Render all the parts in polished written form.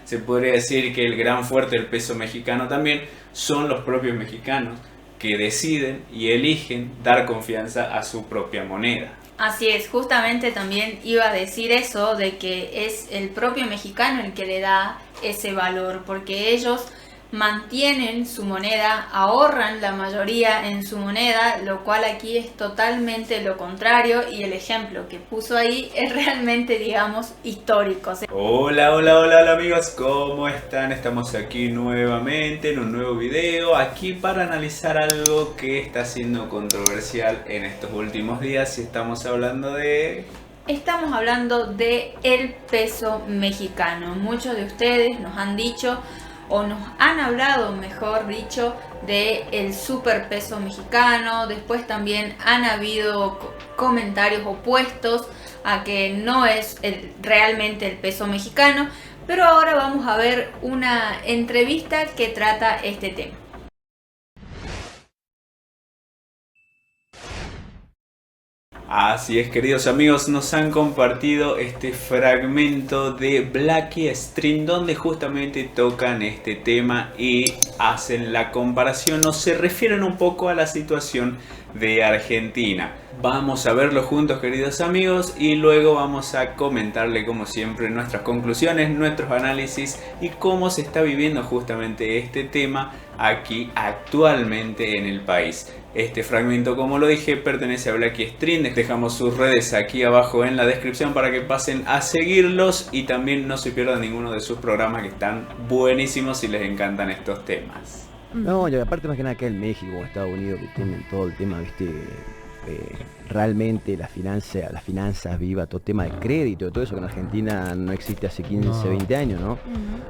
se podría decir que el gran fuerte del peso mexicano también son los propios mexicanos que deciden y eligen dar confianza a su propia moneda. Así es, justamente también iba a decir eso, de que es el propio mexicano el que le da ese valor, porque ellos mantienen su moneda, ahorran la mayoría en su moneda, lo cual aquí es totalmente lo contrario, y el ejemplo que puso ahí es realmente, digamos, histórico. Hola amigos, ¿cómo están? Estamos aquí nuevamente en un nuevo video, aquí para analizar algo que está siendo controversial en estos últimos días, y estamos hablando de el peso mexicano. Muchos de ustedes nos han dicho, o nos han hablado, mejor dicho, de el superpeso mexicano. Después también han habido comentarios opuestos a que no es realmente el peso mexicano. Pero ahora vamos a ver una entrevista que trata este tema. Así es, queridos amigos, nos han compartido este fragmento de Blacky Stream donde justamente tocan este tema y hacen la comparación o se refieren un poco a la situación de Argentina. Vamos a verlo juntos, queridos amigos, y luego vamos a comentarle como siempre nuestras conclusiones, nuestros análisis y cómo se está viviendo justamente este tema aquí actualmente en el país. Este fragmento, como lo dije, pertenece a Blacky Stream. Dejamos sus redes aquí abajo en la descripción para que pasen a seguirlos y también no se pierdan ninguno de sus programas que están buenísimos si les encantan estos temas. No, y aparte más que nada acá en México o Estados Unidos, que tienen todo el tema, viste, realmente las finanzas vivas, todo tema de crédito, todo eso que en Argentina no existe hace 15, 20 años, ¿no?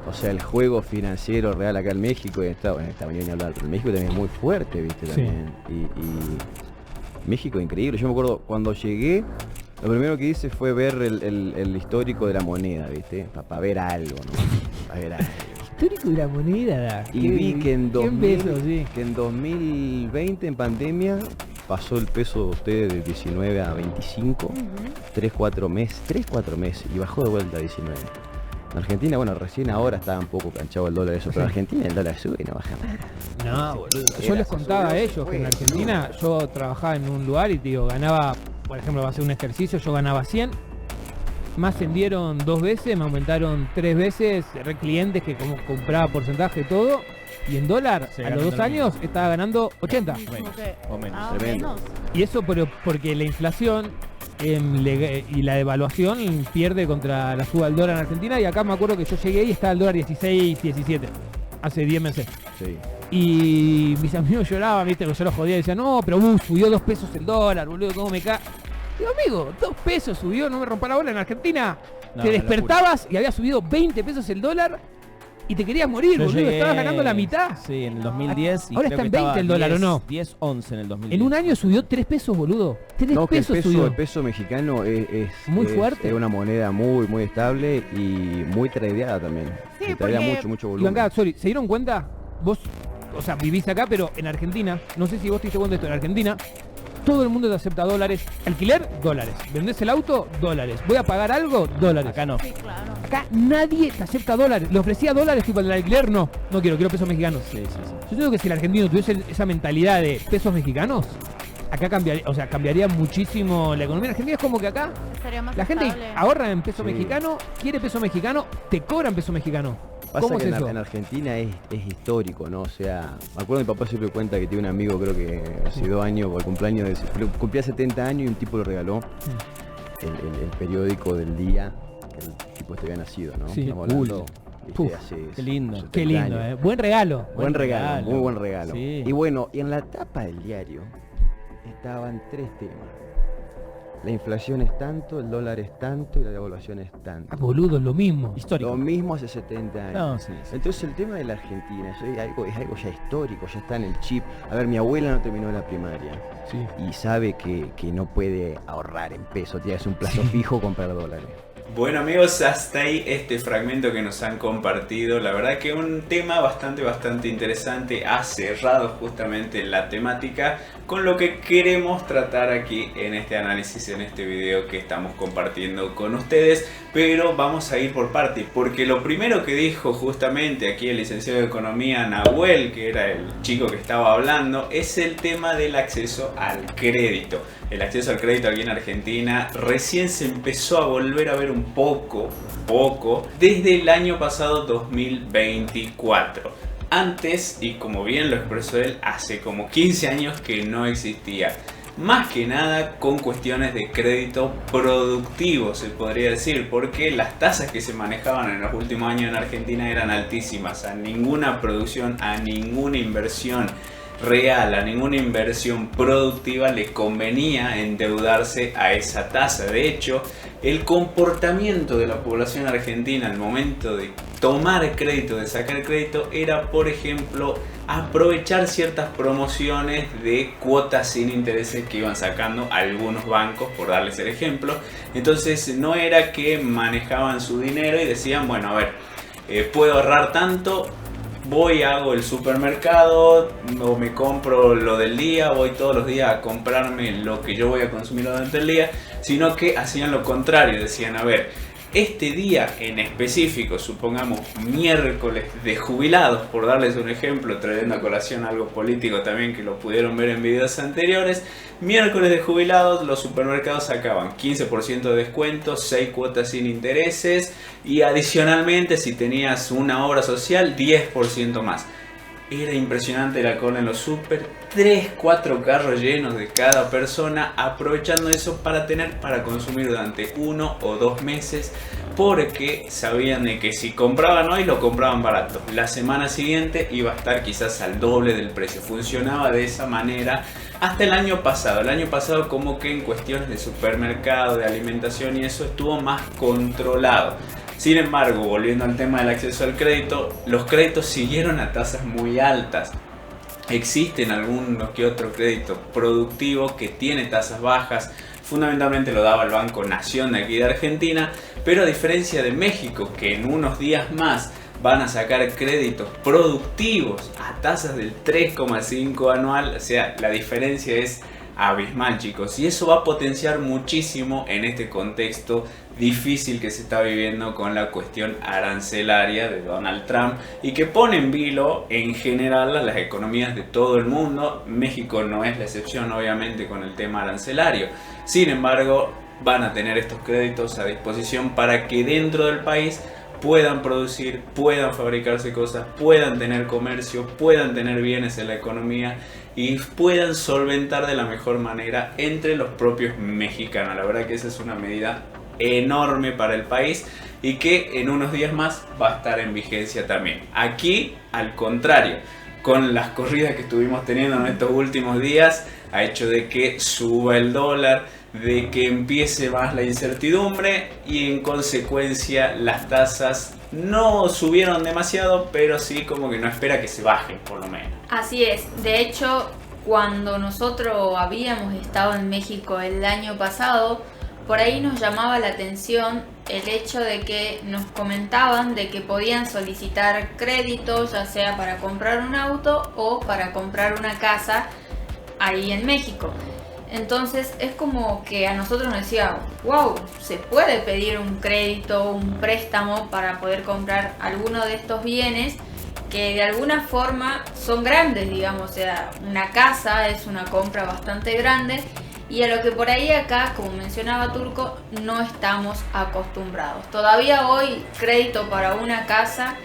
O sea, el juego financiero real acá en México, y en Estados Unidos ni hablar, pero en México también es muy fuerte, viste, también. Y México increíble. Yo me acuerdo cuando llegué, lo primero que hice fue ver el histórico de la moneda, viste, para ver algo, ¿no? Para ver algo. Histórico de la moneda. Y vi que en 2020, en pandemia, pasó el peso de ustedes de 19 a 25, 3-4 meses, y bajó de vuelta a 19. En Argentina, bueno, recién ahora estaba un poco canchado el dólar, eso, pero en Argentina el dólar sube y no baja nada. No, boludo. Yo les contaba a ellos que en Argentina yo trabajaba en un lugar y, digo, ganaba, por ejemplo, va a hacer un ejercicio, yo ganaba 100, me ascendieron 2 veces, me aumentaron 3 veces, clientes que como compraba porcentaje y todo, y en dólar a los 2 años estaba ganando 80. O menos, tremendo. Y eso porque la inflación y la devaluación pierde contra la suba del dólar en Argentina, y acá me acuerdo que yo llegué y estaba el dólar 16, 17, hace 10 meses. Sí. Y mis amigos lloraban, viste, que yo los jodía y decían, no, pero subió 2 pesos el dólar, boludo, ¿cómo me cae? Digo, amigo, 2 pesos subió, no me rompa la bola. En Argentina te despertabas y había subido 20 pesos el dólar y te querías morir, boludo. Estabas ganando la mitad. Sí, en el 2010. Ahora está en 20 el dólar, ¿o no? 10, 11 en el 2010. En un año subió 3 pesos, boludo. 3 pesos subió. El peso mexicano es muy fuerte. Es una moneda muy estable y muy tradeada también. Sí, traía mucho volumen. Iván, sorry, ¿se dieron cuenta? Vos, o sea, vivís acá, pero en Argentina, no sé si vos te diste cuenta de esto, en Argentina todo el mundo te acepta dólares. Alquiler, dólares. ¿Vendés el auto? Dólares. ¿Voy a pagar algo? Dólares. Acá no. Sí, claro. Acá nadie te acepta dólares. Le ofrecía dólares, tipo el alquiler, no quiero pesos mexicanos. Sí. Yo creo que si el argentino tuviese esa mentalidad de pesos mexicanos, acá cambiaría muchísimo la economía. En Argentina es como que acá Estaría más la gente estable. ahorra en peso mexicano, quiere peso mexicano, te cobran peso mexicano. Pasa ¿Cómo que es eso? en Argentina es histórico, ¿no? O sea, me acuerdo, mi papá siempre cuenta que tiene un amigo, creo que hace 2 años, por el cumpleaños, cumplía 70 años y un tipo le regaló el periódico del día que el tipo había nacido, ¿no? Sí, Estamos hablando, Puf, qué lindo. 70 Qué lindo, años. Buen regalo. Buen regalo, muy buen regalo. Sí. Y bueno, y en la tapa del diario estaban 3 temas. La inflación es tanto, el dólar es tanto y la devaluación es tanto. Boludo, lo mismo. Histórico. Lo mismo hace 70 años. No, sí. Entonces el tema de la Argentina es algo ya histórico, ya está en el chip. A ver, mi abuela no terminó la primaria Sí. y sabe que no puede ahorrar en pesos, tiene que hacer un plazo fijo comprar dólares. Bueno amigos, hasta ahí este fragmento que nos han compartido. La verdad que un tema bastante interesante. Ha cerrado justamente la temática con lo que queremos tratar aquí en este análisis, en este video que estamos compartiendo con ustedes. Pero vamos a ir por partes, porque lo primero que dijo justamente aquí el licenciado de Economía Nahuel, que era el chico que estaba hablando, es el tema del acceso al crédito. El acceso al crédito aquí en Argentina recién se empezó a volver a ver un poco desde el año pasado 2024. Antes, y como bien lo expresó él, hace como 15 años que no existía. Más que nada con cuestiones de crédito productivo, se podría decir, porque las tasas que se manejaban en los últimos años en Argentina eran altísimas. A ninguna producción, a ninguna inversión real, a ninguna inversión productiva le convenía endeudarse a esa tasa. De hecho, el comportamiento de la población argentina al momento de tomar crédito, de sacar crédito, era, por ejemplo, aprovechar ciertas promociones de cuotas sin intereses que iban sacando algunos bancos, por darles el ejemplo. Entonces no era que manejaban su dinero y decían, bueno, a ver, puedo ahorrar tanto, voy, hago el supermercado o me compro lo del día, voy todos los días a comprarme lo que yo voy a consumir durante el día, sino que hacían lo contrario, decían, a ver, este día en específico, supongamos miércoles de jubilados, por darles un ejemplo, trayendo a colación algo político también que lo pudieron ver en videos anteriores, miércoles de jubilados los supermercados sacaban 15% de descuento, 6 cuotas sin intereses y adicionalmente si tenías una obra social 10% más. Era impresionante la cola en los super, 3-4 carros llenos de cada persona, aprovechando eso para consumir durante 1 o 2 meses, porque sabían de que si compraban hoy lo compraban barato, la semana siguiente iba a estar quizás al doble del precio. Funcionaba de esa manera hasta el año pasado. El año pasado como que en cuestiones de supermercado, de alimentación y eso estuvo más controlado. Sin embargo, volviendo al tema del acceso al crédito, los créditos siguieron a tasas muy altas. Existen algunos que otro crédito productivo que tiene tasas bajas, fundamentalmente lo daba el Banco Nación de aquí de Argentina, pero a diferencia de México, que en unos días más van a sacar créditos productivos a tasas del 3,5 anual, o sea, la diferencia es abismal, chicos, y eso va a potenciar muchísimo en este contexto difícil que se está viviendo con la cuestión arancelaria de Donald Trump y que pone en vilo en general a las economías de todo el mundo. México no es la excepción, obviamente, con el tema arancelario. Sin embargo, van a tener estos créditos a disposición para que dentro del país puedan producir, puedan fabricarse cosas, puedan tener comercio, puedan tener bienes en la economía y puedan solventar de la mejor manera entre los propios mexicanos. La verdad que esa es una medida enorme para el país y que en unos días más va a estar en vigencia también. Aquí, al contrario, con las corridas que estuvimos teniendo en estos últimos días, ha hecho de que suba el dólar, de que empiece más la incertidumbre y en consecuencia las tasas no subieron demasiado, pero sí como que no espera que se bajen por lo menos. Así es, de hecho cuando nosotros habíamos estado en México el año pasado, por ahí nos llamaba la atención el hecho de que nos comentaban de que podían solicitar créditos, ya sea para comprar un auto o para comprar una casa ahí en México. Entonces es como que a nosotros nos decía, wow, se puede pedir un crédito, un préstamo para poder comprar alguno de estos bienes que de alguna forma son grandes, digamos, o sea, una casa es una compra bastante grande y a lo que por ahí acá, como mencionaba Turco, no estamos acostumbrados. Todavía hoy crédito para una casa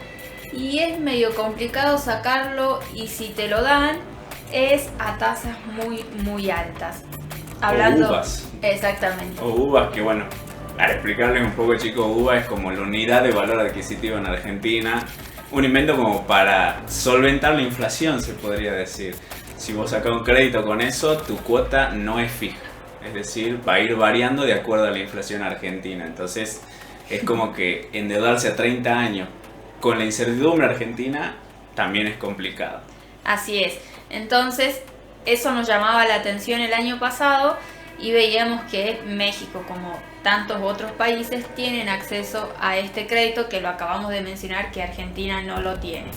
y es medio complicado sacarlo y si te lo dan es a tasas muy altas. Hablando, o uvas. Exactamente. O uvas, que bueno, para explicarles un poco, chicos, uva es como la unidad de valor adquisitivo en Argentina. Un invento como para solventar la inflación, se podría decir. Si vos sacás un crédito con eso, tu cuota no es fija. Es decir, va a ir variando de acuerdo a la inflación argentina. Entonces, es como que endeudarse a 30 años con la incertidumbre argentina también es complicado. Así es. Entonces, eso nos llamaba la atención el año pasado y veíamos que México, como tantos otros países tienen acceso a este crédito que lo acabamos de mencionar, que Argentina no lo tiene.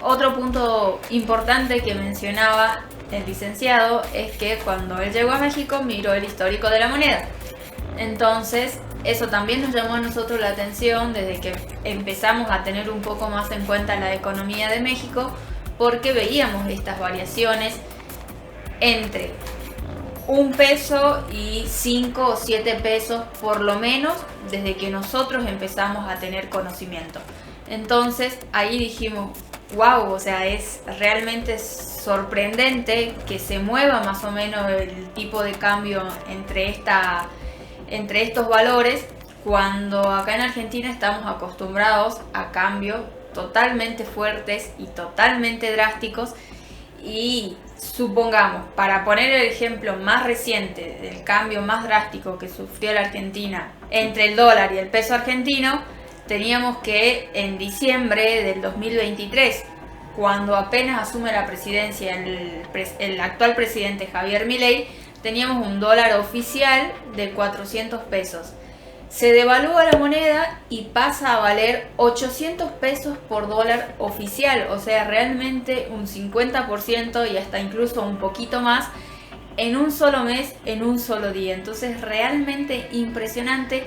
Otro punto importante que mencionaba el licenciado es que cuando él llegó a México miró el histórico de la moneda. Entonces eso también nos llamó a nosotros la atención desde que empezamos a tener un poco más en cuenta la economía de México, porque veíamos estas variaciones entre 1 peso y 5 o 7 pesos por lo menos desde que nosotros empezamos a tener conocimiento. Entonces ahí dijimos, wow, o sea, es realmente sorprendente que se mueva más o menos el tipo de cambio entre estos valores, cuando acá en Argentina estamos acostumbrados a cambios totalmente fuertes y totalmente drásticos. Y supongamos, para poner el ejemplo más reciente del cambio más drástico que sufrió la Argentina entre el dólar y el peso argentino, teníamos que en diciembre del 2023, cuando apenas asume la presidencia el actual presidente Javier Milei, teníamos un dólar oficial de 400 pesos. Se devalúa la moneda y pasa a valer 800 pesos por dólar oficial, o sea, realmente un 50% y hasta incluso un poquito más en un solo mes, en un solo día. Entonces, realmente impresionante,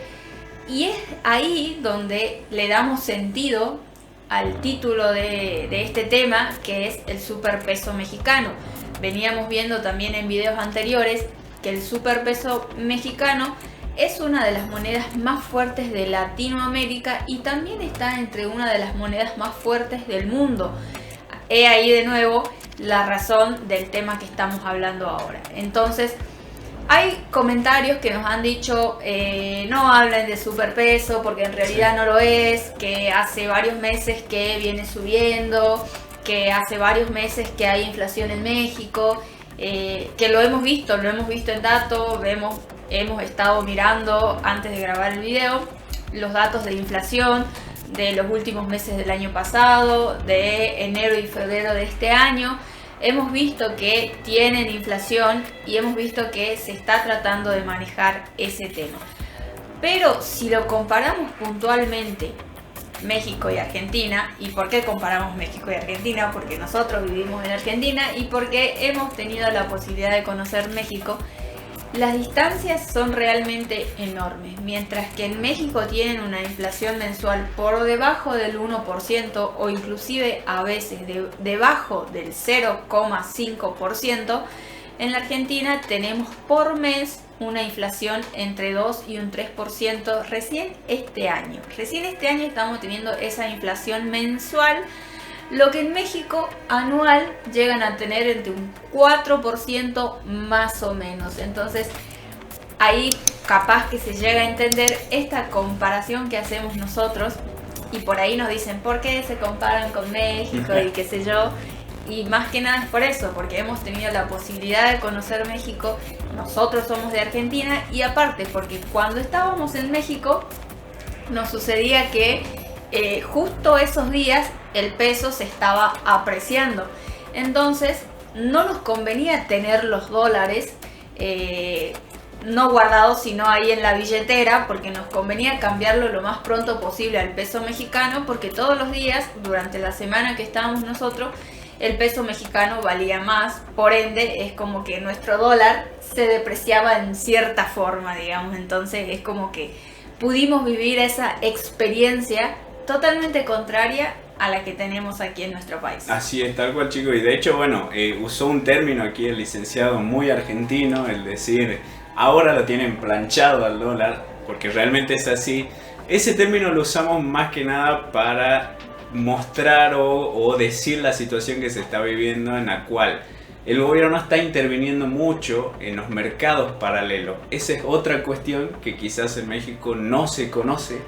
y es ahí donde le damos sentido al título de este tema, que es el superpeso mexicano. Veníamos viendo también en videos anteriores que el superpeso mexicano es una de las monedas más fuertes de Latinoamérica y también está entre una de las monedas más fuertes del mundo. He ahí de nuevo la razón del tema que estamos hablando ahora. Entonces, hay comentarios que nos han dicho no hablen de superpeso porque en realidad no lo es, que hace varios meses que viene subiendo, que hace varios meses que hay inflación en México, que lo hemos visto en datos, hemos estado mirando antes de grabar el video los datos de inflación de los últimos meses del año pasado, de enero y febrero de este año. Hemos visto que tienen inflación y hemos visto que se está tratando de manejar ese tema. Pero si lo comparamos puntualmente México y Argentina, ¿y por qué comparamos México y Argentina? Porque nosotros vivimos en Argentina y porque hemos tenido la posibilidad de conocer México. Las distancias son realmente enormes. Mientras que en México tienen una inflación mensual por debajo del 1% o inclusive a veces debajo del 0,5%, en la Argentina tenemos por mes una inflación entre 2 y un 3% recién este año. Recién este año estamos teniendo esa inflación mensual, lo que en México anual llegan a tener entre un 4% más o menos. Entonces ahí capaz que se llega a entender esta comparación que hacemos nosotros, y por ahí nos dicen ¿por qué se comparan con México? Y qué sé yo. Y más que nada es por eso, porque hemos tenido la posibilidad de conocer México, nosotros somos de Argentina, y aparte porque cuando estábamos en México nos sucedía que justo esos días el peso se estaba apreciando. Entonces no nos convenía tener los dólares no guardados sino ahí en la billetera, porque nos convenía cambiarlo lo más pronto posible al peso mexicano, porque todos los días durante la semana que estábamos nosotros el peso mexicano valía más, por ende es como que nuestro dólar se depreciaba en cierta forma, digamos. Entonces es como que pudimos vivir esa experiencia totalmente contraria a la que tenemos aquí en nuestro país. Así es, tal cual, chicos. Y de hecho, bueno, usó un término aquí el licenciado muy argentino, el decir, ahora lo tienen planchado al dólar, porque realmente es así. Ese término lo usamos más que nada para mostrar o decir la situación que se está viviendo, en la cual el gobierno está interviniendo mucho en los mercados paralelos. Esa es otra cuestión que quizás en México no se conoce,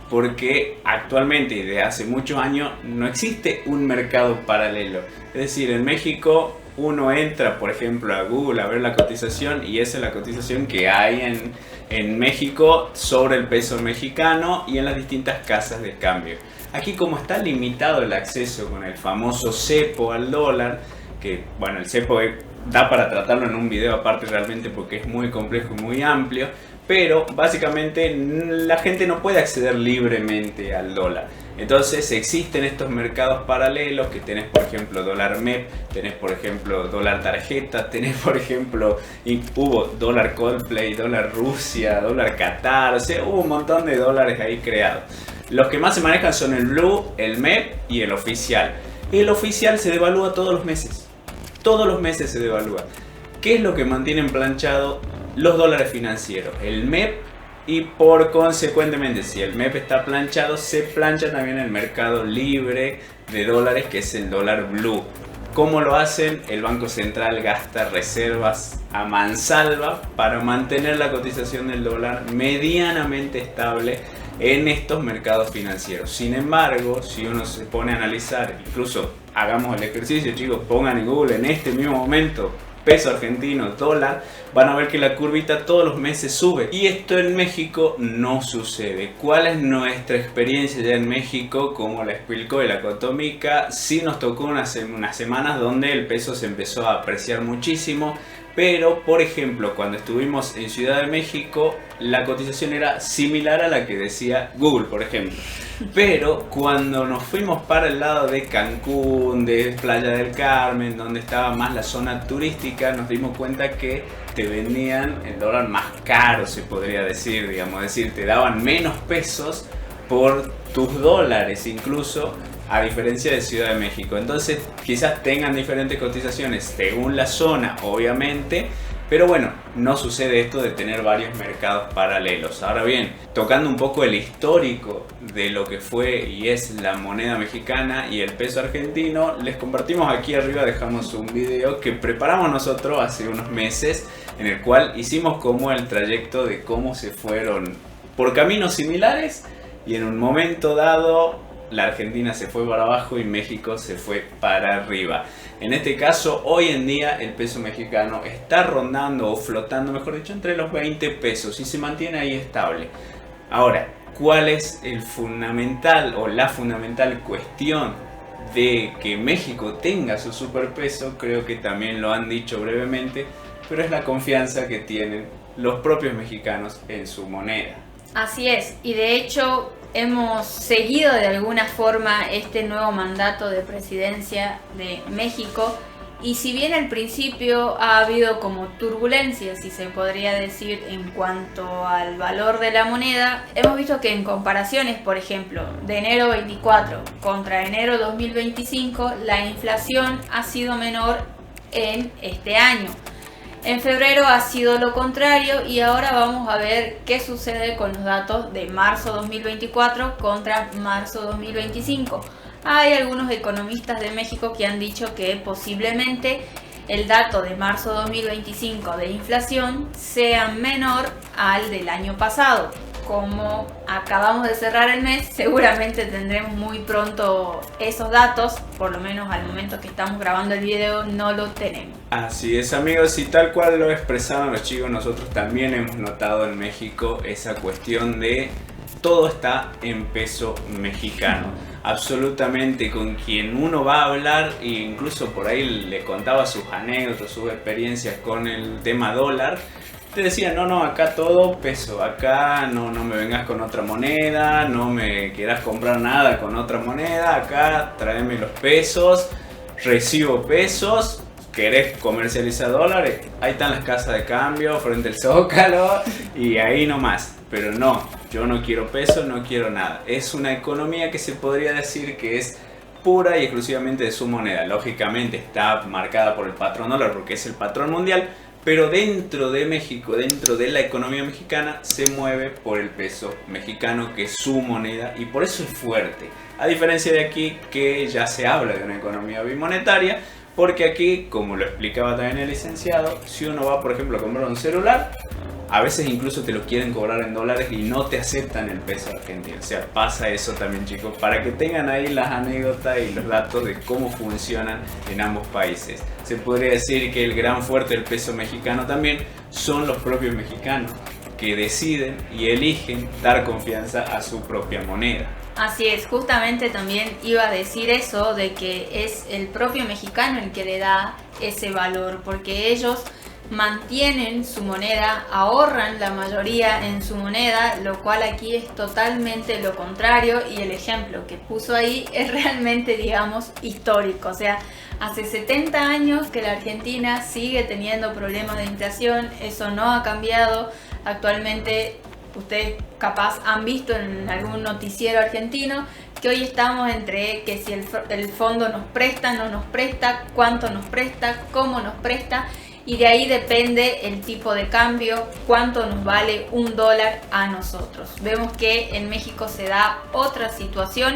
porque actualmente y desde hace muchos años no existe un mercado paralelo. Es decir, en México uno entra, por ejemplo, a Google a ver la cotización, y esa es la cotización que hay en México sobre el peso mexicano y en las distintas casas de cambio. Aquí, como está limitado el acceso con el famoso cepo al dólar, que bueno, el cepo da para tratarlo en un video aparte realmente porque es muy complejo y muy amplio, pero básicamente la gente no puede acceder libremente al dólar. Entonces existen estos mercados paralelos que tenés, por ejemplo, dólar MEP, tenés, por ejemplo, dólar tarjeta, tenés, por ejemplo, hubo dólar Coldplay, dólar Rusia, dólar Qatar, o sea, hubo un montón de dólares ahí creados. Los que más se manejan son el Blue, el MEP y el oficial. El oficial se devalúa todos los meses. Todos los meses se devalúa. ¿Qué es lo que mantienen planchado los dólares financieros? El MEP, y por consecuentemente, si el MEP está planchado, se plancha también el mercado libre de dólares, que es el dólar Blue. ¿Cómo lo hacen? El Banco Central gasta reservas a mansalva para mantener la cotización del dólar medianamente estable en estos mercados financieros. Sin embargo, si uno se pone a analizar, incluso hagamos el ejercicio, chicos, pongan en Google en este mismo momento peso argentino, dólar, van a ver que la curvita todos los meses sube. Y esto en México no sucede. ¿Cuál es nuestra experiencia ya en México? Como la explicó el Acotomica, sí nos tocó unas semanas donde el peso se empezó a apreciar muchísimo. Pero, por ejemplo, cuando estuvimos en Ciudad de México, la cotización era similar a la que decía Google, por ejemplo. Pero cuando nos fuimos para el lado de Cancún, de Playa del Carmen, donde estaba más la zona turística, nos dimos cuenta que te vendían el dólar más caro, se podría decir, digamos. Es decir, te daban menos pesos por tus dólares incluso, a diferencia de Ciudad de México. Entonces quizás tengan diferentes cotizaciones según la zona, obviamente, pero bueno, no sucede esto de tener varios mercados paralelos. Ahora bien, tocando un poco el histórico de lo que fue y es la moneda mexicana y el peso argentino, les compartimos aquí arriba, dejamos un video que preparamos nosotros hace unos meses, en el cual hicimos como el trayecto de cómo se fueron por caminos similares y en un momento dado la Argentina se fue para abajo y México se fue para arriba. En este caso, hoy en día el peso mexicano está rondando o flotando, mejor dicho, entre los 20 pesos y se mantiene ahí estable. Ahora, ¿cuál es el fundamental o la fundamental cuestión de que México tenga su superpeso? Creo que también lo han dicho brevemente, pero es la confianza que tienen los propios mexicanos en su moneda. Así es, y de hecho hemos seguido de alguna forma este nuevo mandato de presidencia de México, y si bien al principio ha habido como turbulencias, si se podría decir, en cuanto al valor de la moneda, hemos visto que en comparaciones, por ejemplo, de enero 24 contra enero 2025, la inflación ha sido menor en este año. En febrero ha sido lo contrario, y ahora vamos a ver qué sucede con los datos de marzo 2024 contra marzo 2025. Hay algunos economistas de México que han dicho que posiblemente el dato de marzo 2025 de inflación sea menor al del año pasado. Como acabamos de cerrar el mes, seguramente tendremos muy pronto esos datos, por lo menos al momento que estamos grabando el video no lo tenemos. Así es, amigos, y tal cual lo expresaron los chicos, nosotros también hemos notado en México esa cuestión de todo está en peso mexicano. Absolutamente, con quien uno va a hablar, e incluso por ahí le contaba sus anécdotas, sus experiencias con el tema dólar, te decían, no, acá todo peso, acá no me vengas con otra moneda, no me quieras comprar nada con otra moneda, acá tráeme los pesos, recibo pesos, querés comercializar dólares, ahí están las casas de cambio frente al Zócalo y ahí nomás. Pero no, yo no quiero peso, no quiero nada. Es una economía que se podría decir que es pura y exclusivamente de su moneda. Lógicamente está marcada por el patrón dólar porque es el patrón mundial, pero dentro de México, dentro de la economía mexicana, se mueve por el peso mexicano, que es su moneda, y por eso es fuerte. A diferencia de aquí, que ya se habla de una economía bimonetaria, porque aquí, como lo explicaba también el licenciado, si uno va, por ejemplo, a comprar un celular, a veces incluso te lo quieren cobrar en dólares y no te aceptan el peso argentino. O sea, pasa eso también, chicos, para que tengan ahí las anécdotas y los datos de cómo funcionan en ambos países. Se podría decir que el gran fuerte del peso mexicano también son los propios mexicanos, que deciden y eligen dar confianza a su propia moneda. Así es, justamente también iba a decir eso, de que es el propio mexicano el que le da ese valor, porque ellos mantienen su moneda, ahorran la mayoría en su moneda, lo cual aquí es totalmente lo contrario, y el ejemplo que puso ahí es realmente, digamos, histórico. O sea, hace 70 años que la Argentina sigue teniendo problemas de inflación, eso no ha cambiado. Actualmente ustedes capaz han visto en algún noticiero argentino que hoy estamos entre que si el fondo nos presta, no nos presta, cuánto nos presta, cómo nos presta, y de ahí depende el tipo de cambio, cuánto nos vale $1 a nosotros. Vemos que en México se da otra situación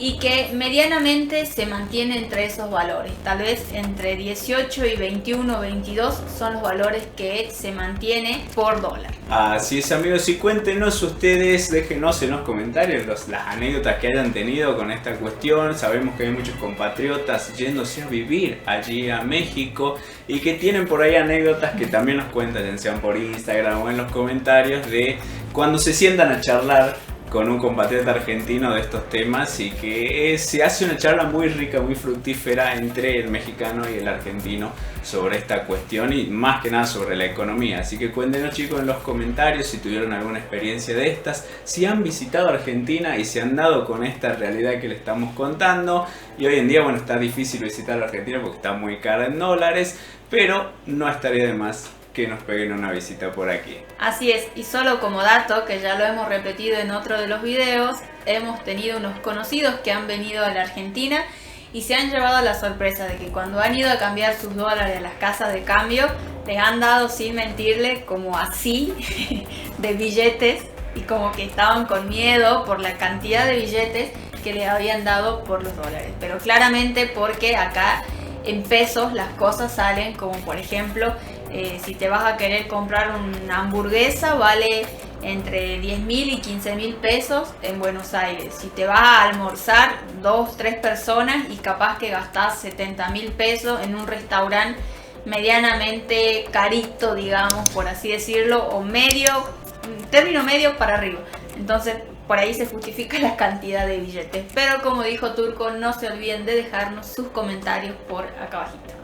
y que medianamente se mantiene entre esos valores. Tal vez entre 18 y 21 o 22 son los valores que se mantiene por dólar. Así es, amigos, y cuéntenos ustedes, déjenos en los comentarios las anécdotas que hayan tenido con esta cuestión. Sabemos que hay muchos compatriotas yéndose a vivir allí a México y que tienen por ahí anécdotas que también nos cuentan, ya sean por Instagram o en los comentarios, de cuando se sientan a charlar con un compatriota argentino de estos temas, y que se hace una charla muy rica, muy fructífera entre el mexicano y el argentino sobre esta cuestión, y más que nada sobre la economía. Así que cuéntenos, chicos, en los comentarios si tuvieron alguna experiencia de estas, si han visitado Argentina y se han dado con esta realidad que le estamos contando. Y hoy en día, bueno, está difícil visitar la Argentina porque está muy cara en dólares, pero no estaría de más que nos peguen una visita por aquí. Así es, y solo como dato, que ya lo hemos repetido en otro de los videos, hemos tenido unos conocidos que han venido a la Argentina y se han llevado la sorpresa de que cuando han ido a cambiar sus dólares a las casas de cambio, les han dado, sin mentirle, como así de billetes, y como que estaban con miedo por la cantidad de billetes que les habían dado por los dólares. Pero claramente porque acá en pesos las cosas salen, como por ejemplo, si te vas a querer comprar una hamburguesa, vale entre 10.000 y 15.000 pesos en Buenos Aires. Si te vas a almorzar 2, 3 personas y capaz que gastás 70.000 pesos en un restaurante medianamente carito, digamos, por así decirlo, o medio, término medio para arriba. Entonces, por ahí se justifica la cantidad de billetes. Pero como dijo Turco, no se olviden de dejarnos sus comentarios por acá abajito.